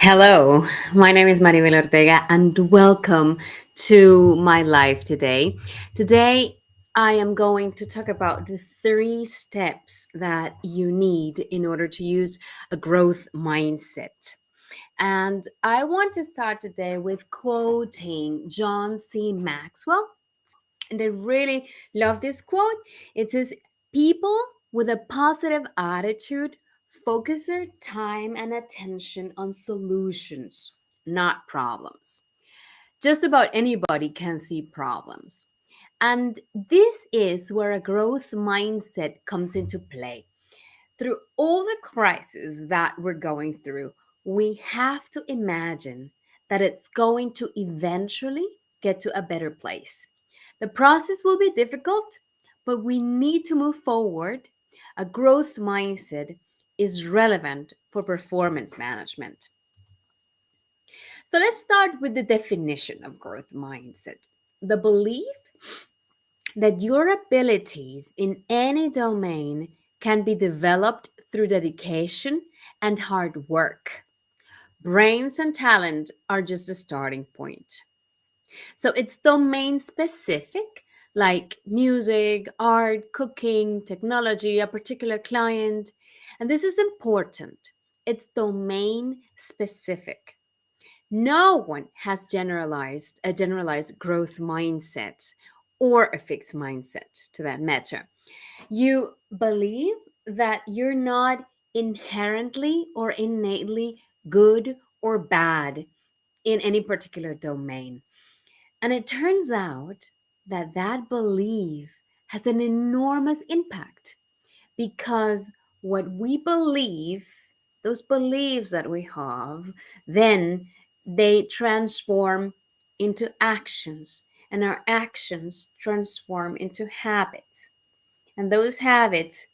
Hello, my name is Maribel Ortega, and welcome to my life today. Today, I am going to talk about the three steps that you need in order to use a growth mindset. And I want to start today with quoting John C. Maxwell. And I really love this quote. It says, "People with a positive attitude focus their time and attention on solutions, not problems." Just about anybody can see problems. And this is where a growth mindset comes into play. Through all the crises that we're going through, we have to imagine that it's going to eventually get to a better place. The process will be difficult, but we need to move forward. A growth mindset is relevant for performance management. So let's start with the definition of growth mindset: the belief that your abilities in any domain can be developed through dedication and hard work. Brains and talent are just a starting point. So it's domain specific, like music, art, cooking, technology, a particular client. And this is important. It's domain specific. No one has generalized a generalized growth mindset or a fixed mindset to that matter. You believe that you're not inherently or innately good or bad in any particular domain. And it turns out that that belief has an enormous impact because what we believe, those beliefs that we have, then they transform into actions, and our actions transform into habits. And those habits,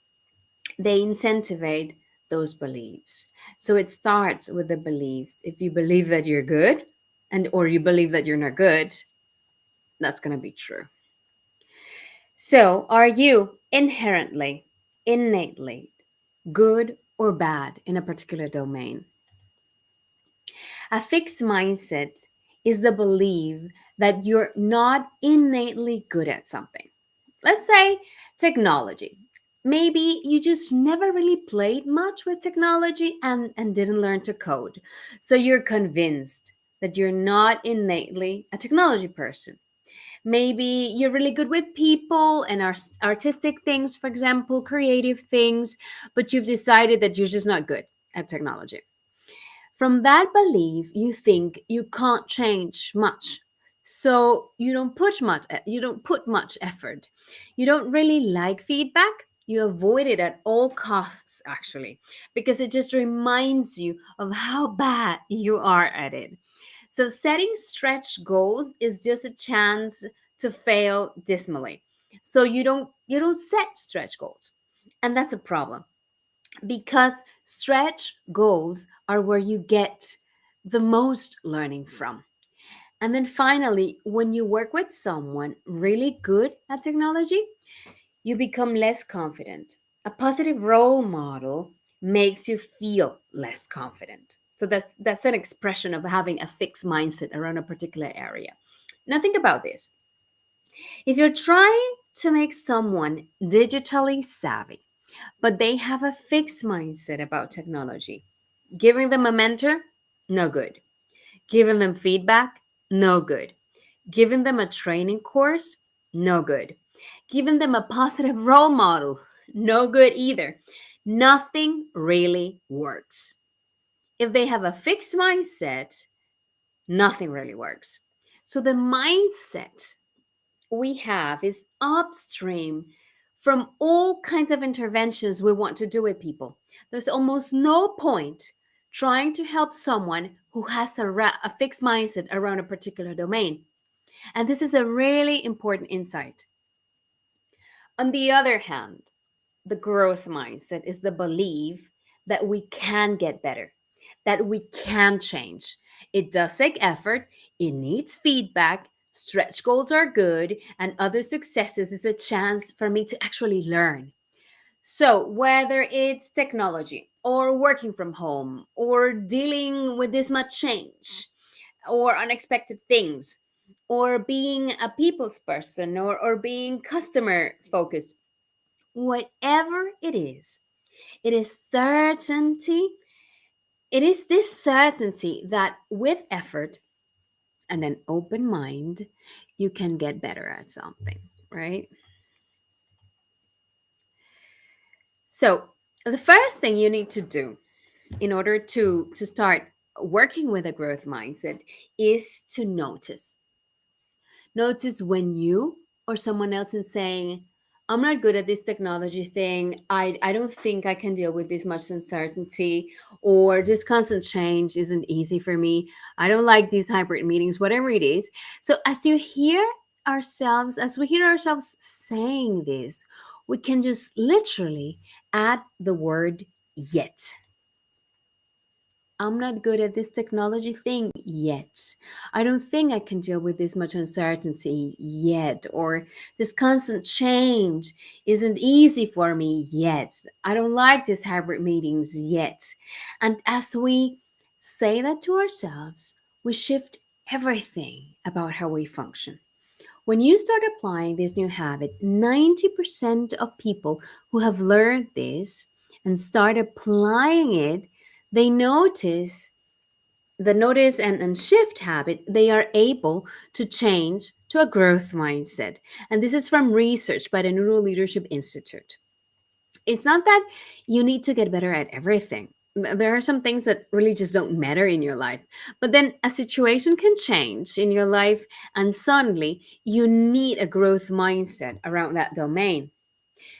they incentivize those beliefs. So it starts with the beliefs. If you believe that you're good and or you believe that you're not good, that's going to be true. So, are you inherently, innately good or bad in a particular domain? A fixed mindset is the belief that you're not innately good at something. Let's say technology. Maybe you just never really played much with technology and didn't learn to code. So you're convinced that you're not innately a technology person. Maybe you're really good with people and artistic things, for example, creative things, but you've decided that you're just not good at technology. From that belief, you think you can't change much. So you don't put much effort. You don't really like feedback. You avoid it at all costs actually, because it just reminds you of how bad you are at it. So setting stretch goals is just a chance to fail dismally. So you don't set stretch goals. And that's a problem because stretch goals are where you get the most learning from. And then finally, when you work with someone really good at technology, you become less confident. A positive role model makes you feel less confident. So that's an expression of having a fixed mindset around a particular area. Now think about this. If you're trying to make someone digitally savvy, but they have a fixed mindset about technology, giving them a mentor, no good. Giving them feedback, no good. Giving them a training course, no good. Giving them a positive role model, no good either. Nothing really works. If they have a fixed mindset, nothing really works. So the mindset we have is upstream from all kinds of interventions we want to do with people. There's almost no point trying to help someone who has a fixed mindset around a particular domain. And this is a really important insight. On the other hand, the growth mindset is the belief that we can get better, that we can change. It does take effort, it needs feedback. Stretch goals are good, and other successes is a chance for me to actually learn. So, whether it's technology or working from home or dealing with this much change or unexpected things or being a people's person or being customer focused, whatever it is certainty. It is this certainty that with effort and an open mind, you can get better at something, right? So, the first thing you need to do in order to start working with a growth mindset is to notice when you or someone else is saying, I'm not good at this technology thing. I don't think I can deal with this much uncertainty, or this constant change isn't easy for me. I don't like these hybrid meetings, whatever it is. So as we hear ourselves saying this, we can just literally add the word yet. I'm not good at this technology thing yet. I don't think I can deal with this much uncertainty yet. Or this constant change isn't easy for me yet. I don't like these hybrid meetings yet. And as we say that to ourselves, we shift everything about how we function. When you start applying this new habit, 90% of people who have learned this and start applying it, they notice and shift habit, they are able to change to a growth mindset. And this is from research by the Neuro Leadership Institute. It's not that you need to get better at everything. There are some things that really just don't matter in your life. But then a situation can change in your life, and suddenly you need a growth mindset around that domain.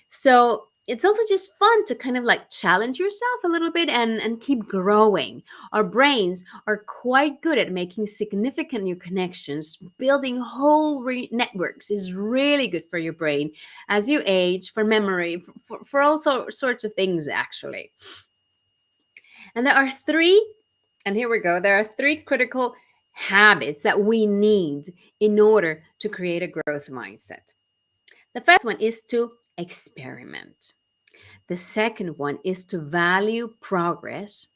So it's also just fun to kind of like challenge yourself a little bit and keep growing. Our brains are quite good at making significant new connections. Building whole networks is really good for your brain as you age, for memory, for all sorts of things, actually. And here we go, there are three critical habits that we need in order to create a growth mindset. The first one is to experiment. The second one is to value progress.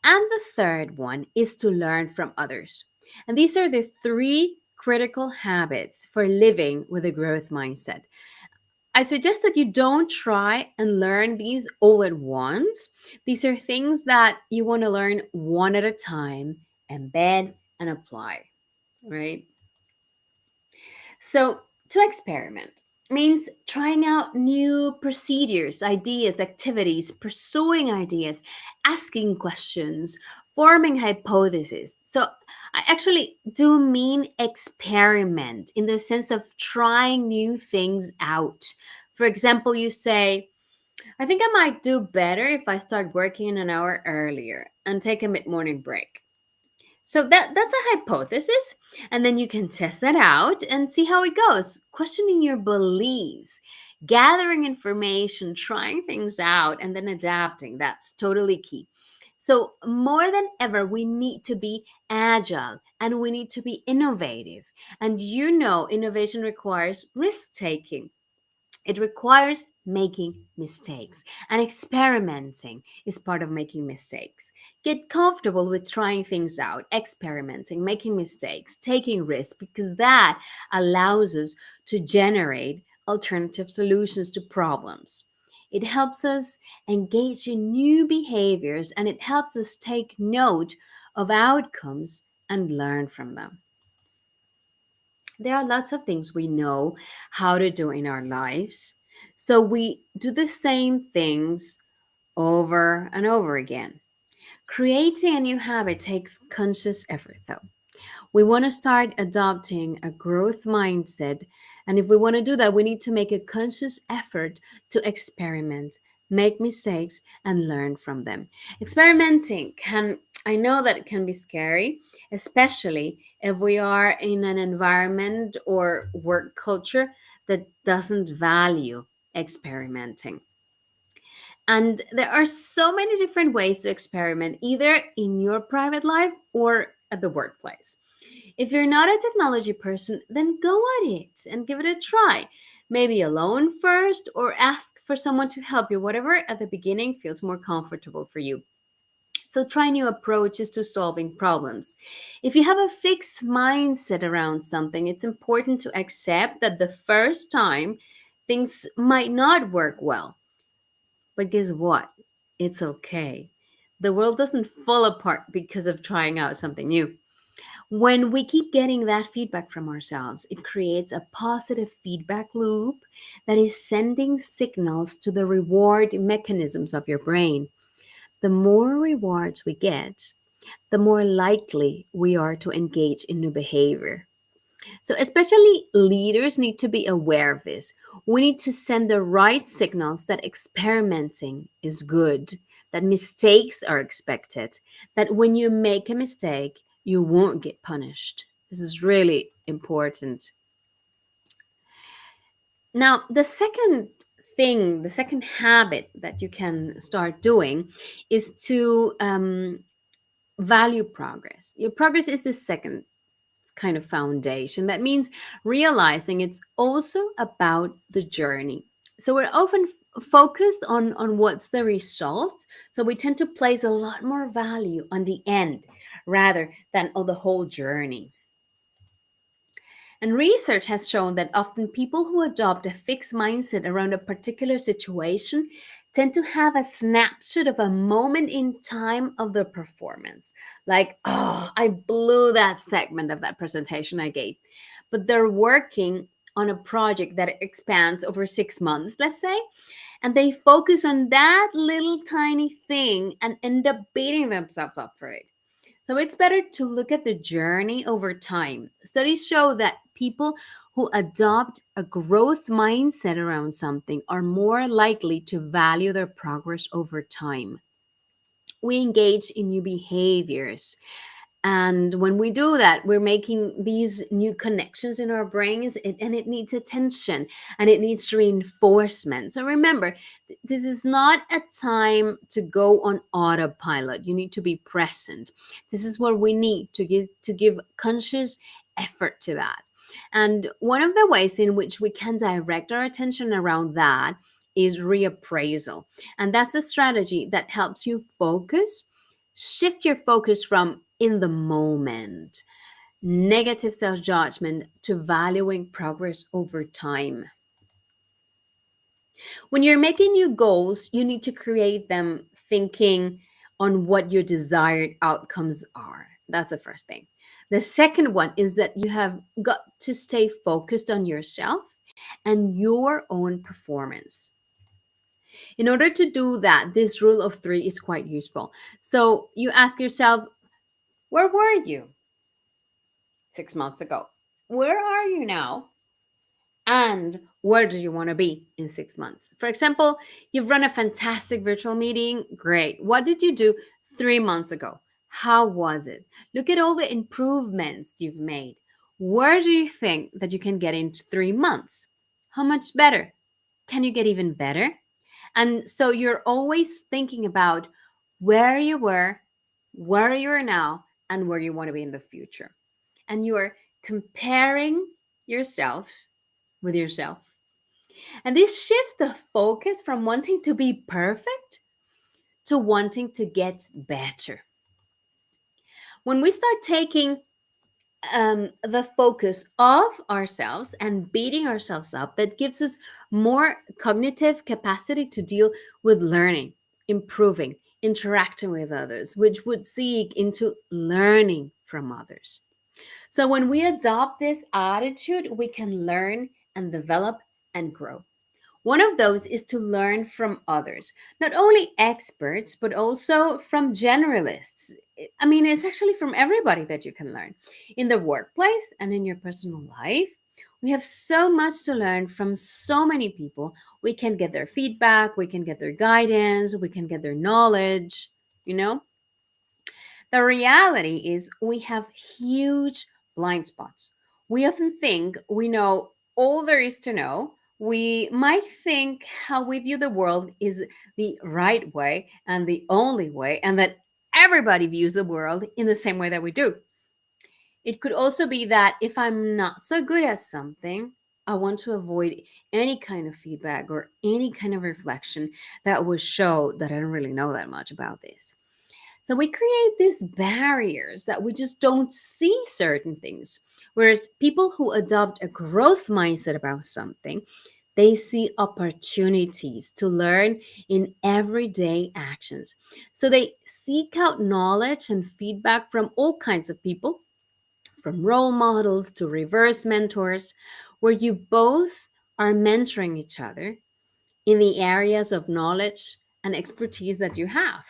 And the third one is to learn from others. And these are the three critical habits for living with a growth mindset. I suggest that you don't try and learn these all at once. These are things that you want to learn one at a time, embed, and apply, right? So, to experiment means trying out new procedures, ideas, activities, pursuing ideas, asking questions, forming hypotheses. So, I actually do mean experiment in the sense of trying new things out. For example, you say, I think I might do better if I start working an hour earlier and take a mid morning break. So that's a hypothesis, and then you can test that out and see how it goes. Questioning your beliefs, gathering information, trying things out, and then adapting. That's totally key. So more than ever, we need to be agile and we need to be innovative. And innovation requires risk taking. It requires making mistakes, and experimenting is part of making mistakes. Get comfortable with trying things out, experimenting, making mistakes, taking risks, because that allows us to generate alternative solutions to problems. It helps us engage in new behaviors, and it helps us take note of outcomes and learn from them. There are lots of things we know how to do in our lives. So we do the same things over and over again. Creating a new habit takes conscious effort, though. We want to start adopting a growth mindset. And if we want to do that, we need to make a conscious effort to experiment, make mistakes, and learn from them. I know that it can be scary, especially if we are in an environment or work culture that doesn't value experimenting. And there are so many different ways to experiment, either in your private life or at the workplace. If you're not a technology person, then go at it and give it a try. Maybe alone first or ask for someone to help you, whatever at the beginning feels more comfortable for you. So try new approaches to solving problems. If you have a fixed mindset around something, it's important to accept that the first time things might not work well. But guess what? It's okay. The world doesn't fall apart because of trying out something new. When we keep getting that feedback from ourselves, it creates a positive feedback loop that is sending signals to the reward mechanisms of your brain. The more rewards we get, the more likely we are to engage in new behavior. So, especially leaders need to be aware of this. We need to send the right signals that experimenting is good, that mistakes are expected, that when you make a mistake, you won't get punished. This is really important. Now, the second habit that you can start doing is to value progress. Your progress is the second kind of foundation. That means realizing it's also about the journey. So we're often focused on what's the result. So we tend to place a lot more value on the end rather than on the whole journey. And research has shown that often people who adopt a fixed mindset around a particular situation tend to have a snapshot of a moment in time of their performance. Like, oh, I blew that segment of that presentation I gave. But they're working on a project that expands over 6 months, let's say, and they focus on that little tiny thing and end up beating themselves up for it. So it's better to look at the journey over time. Studies show that people who adopt a growth mindset around something are more likely to value their progress over time. We engage in new behaviors. And when we do that, we're making these new connections in our brains, and it needs attention and it needs reinforcement. So remember, this is not a time to go on autopilot. You need to be present. This is what we need to give conscious effort to that. And one of the ways in which we can direct our attention around that is reappraisal. And that's a strategy that helps you shift your focus from in the moment, negative self judgment, to valuing progress over time. When you're making new goals, you need to create them thinking on what your desired outcomes are. That's the first thing. The second one is that you have got to stay focused on yourself and your own performance. In order to do that, this rule of three is quite useful. So you ask yourself, where were you 6 months ago? Where are you now? And where do you want to be in 6 months? For example, you've run a fantastic virtual meeting. Great. What did you do 3 months ago? How was it? Look at all the improvements you've made. Where do you think that you can get into 3 months? How much better? Can you get even better? And so you're always thinking about where you were, where you are now, and where you want to be in the future. And you're comparing yourself with yourself. And this shifts the focus from wanting to be perfect to wanting to get better. When we start taking the focus of ourselves and beating ourselves up, that gives us more cognitive capacity to deal with learning, improving, interacting with others, which would seek into learning from others. So when we adopt this attitude, we can learn and develop and grow. One of those is to learn from others, not only experts, but also from generalists. I mean, it's actually from everybody that you can learn. In the workplace and in your personal life, we have so much to learn from so many people. We can get their feedback, we can get their guidance, we can get their knowledge, you know? The reality is, we have huge blind spots. We often think we know all there is to know. We might think how we view the world is the right way and the only way, and that everybody views the world in the same way that we do. It could also be that if I'm not so good at something, I want to avoid any kind of feedback or any kind of reflection that would show that I don't really know that much about this. So we create these barriers that we just don't see certain things. Whereas people who adopt a growth mindset about something, they see opportunities to learn in everyday actions. So they seek out knowledge and feedback from all kinds of people, from role models to reverse mentors, where you both are mentoring each other in the areas of knowledge and expertise that you have.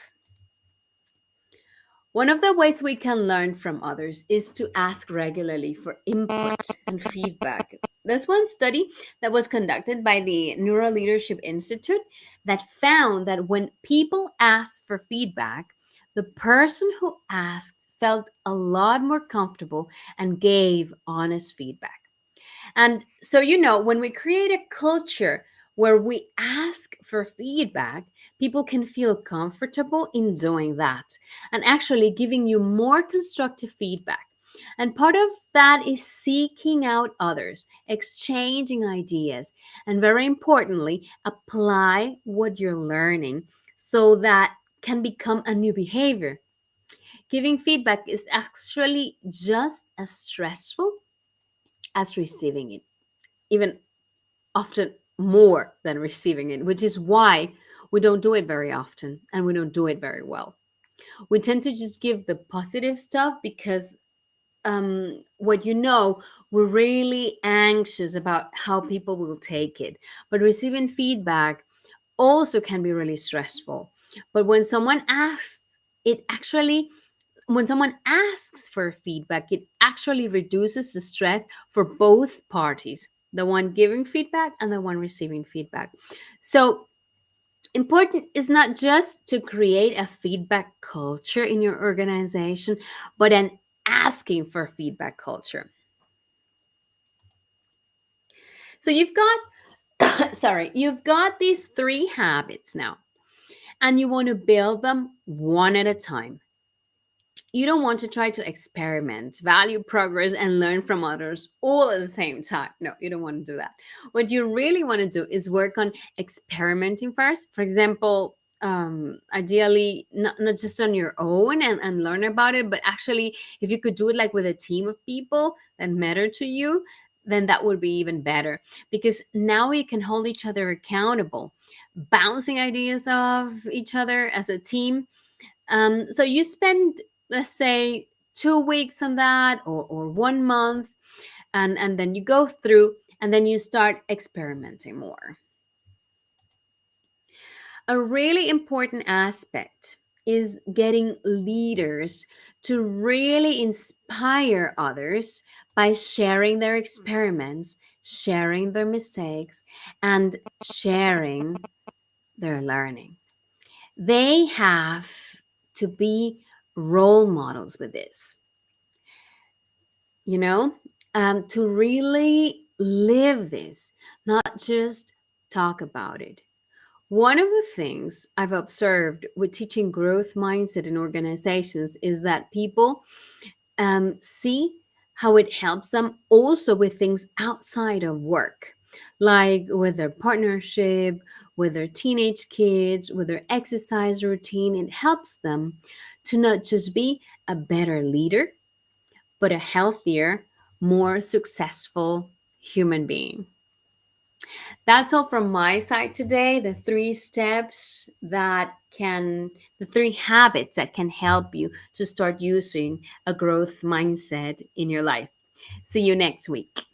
One of the ways we can learn from others is to ask regularly for input and feedback. There's one study that was conducted by the Neuro Leadership Institute that found that when people asked for feedback, the person who asked felt a lot more comfortable and gave honest feedback. And so, when we create a culture where we ask for feedback, people can feel comfortable in doing that and actually giving you more constructive feedback. And part of that is seeking out others, exchanging ideas, and very importantly, apply what you're learning so that can become a new behavior. Giving feedback is actually just as stressful as receiving it, even often more than receiving it, which is why we don't do it very often and we don't do it very well. We tend to just give the positive stuff because what we're really anxious about how people will take it. But receiving feedback also can be really stressful. But it actually when someone asks for feedback, it actually reduces the stress for both parties, the one giving feedback and the one receiving feedback. So, important is not just to create a feedback culture in your organization, but an asking for feedback culture. So, you've got these three habits now, and you want to build them one at a time. You don't want to try to experiment, value progress, and learn from others all at the same time. No, you don't want to do that. What you really want to do is work on experimenting first. For example, ideally, not just on your own and learn about it, but actually, if you could do it like with a team of people that matter to you, then that would be even better because now you can hold each other accountable, bouncing ideas off each other as a team. So you spend, let's say, 2 weeks on that or 1 month, and then you go through and then you start experimenting more. A really important aspect is getting leaders to really inspire others by sharing their experiments, sharing their mistakes, and sharing their learning. They have to be role models with this, you know, to really live this, not just talk about it. One of the things I've observed with teaching growth mindset in organizations is that people see how it helps them also with things outside of work, like with their partnership, with their teenage kids, with their exercise routine. It helps them to not just be a better leader, but a healthier, more successful human being. That's all from my side today. The three habits that can help you to start using a growth mindset in your life. See you next week.